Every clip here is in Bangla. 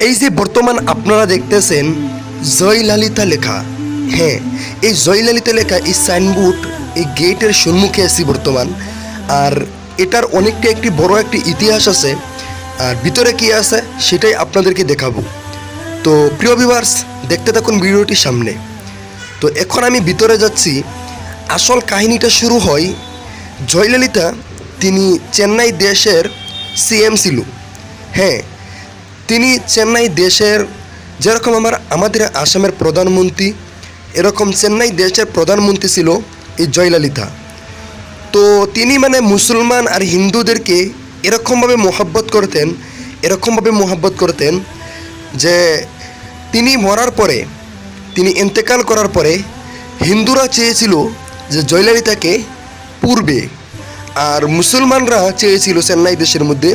এই যে বর্তমান আপনারা দেখতেছেন জয়ললিতা লেখা, হ্যাঁ এই জয়ললিতা লেখা এই সাইনবোর্ড এই গেটের সম্মুখে আছি বর্তমান। আর এটার অনেকটা একটি বড় একটি ইতিহাস আছে, আর ভিতরে কি আছে সেটাই আপনাদেরকে দেখাবো। তো প্রিয় ভিউয়ার্স, দেখতে থাকুন ভিডিওটি সামনে। তো এখন আমি ভিতরে যাচ্ছি। আসল কাহিনীটা শুরু হয়, জয়ললিতা তিনি চেন্নাই দেশের সিএম ছিল। হ্যাঁ, তিনি চেন্নাই দেশের যেরকম আমাদের আসামের প্রধানমন্ত্রী, এরকম চেন্নাই দেশের প্রধানমন্ত্রী ছিল এই জয়ললিতা। তো তিনি মুসলমান আর হিন্দুদেরকে এরকমভাবে মোহাব্বত করতেন যে তিনি মরার পরে, তিনি ইন্তেকাল করার পরে হিন্দুরা চেয়েছিল যে জয়ললিতাকে পুড়বে, আর মুসলমানরা চেয়েছিল চেন্নাই দেশের মধ্যে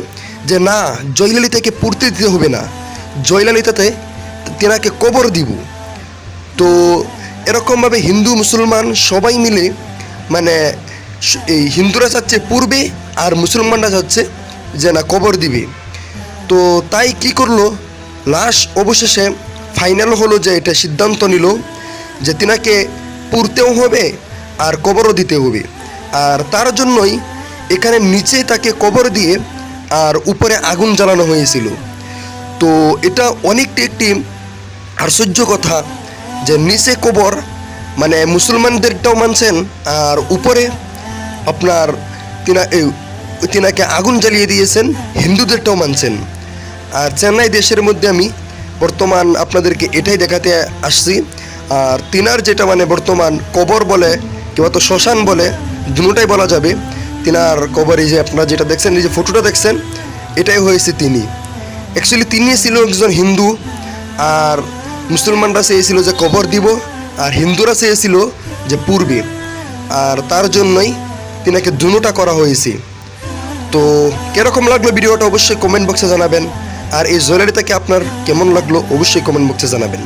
যে না, জয়ললিতাকে পুড়তে দিতে হবে না, জয়ললিতাতে তেনাকে কবর দিব। তো এরকমভাবে হিন্দু মুসলমান সবাই মিলে এই হিন্দুরা চাচ্ছে পূর্বে আর মুসলমানরা চাচ্ছে যে না কবর দিবে। তো তাই কি করলো, লাস্ট অবশেষে ফাইনাল হলো যে এটা সিদ্ধান্ত নিল যে তিনাকে পুড়তেও হবে আর কবরও দিতে হবে। আর তার জন্যই এখানে নিচে তাকে কবর দিয়ে আর উপরে আগুন জ্বালানো হয়েছিল। তো এটা অনেকটা একটি আশ্চর্য কথা যে নিচে কবর মুসলমানদেরটাও মানছেন, আর উপরে আপনার তিনাকে আগুন জ্বালিয়ে দিয়েছেন, হিন্দুদেরটাও মানছেন। আর চেন্নাই দেশের মধ্যে আমি বর্তমান আপনাদেরকে এটাই দেখাতে আসছি। আর তিনার যেটা বর্তমান কবর বলে কিংবা তো শ্মশান বলে, দুটোটাই বলা যাবে। তিনার কবর এই যে আপনারা যেটা দেখছেন, এই যে ফটোটা দেখছেন, এটাই হয়েছে তিনি। অ্যাকচুয়ালি তিনি ছিল একজন হিন্দু, আর মুসলমানরা চেয়েছিল যে কবর দিব, আর হিন্দুরা চেয়েছিল যে পূর্বে, আর তার জন্যই তিনাকে দুটোটা করা হয়েছে। তো কীরকম লাগলো ভিডিওটা অবশ্যই কমেন্ট বক্সে জানাবেন, আর এই জয়ললিতাকে আপনার কেমন লাগলো অবশ্যই কমেন্ট বক্সে জানাবেন।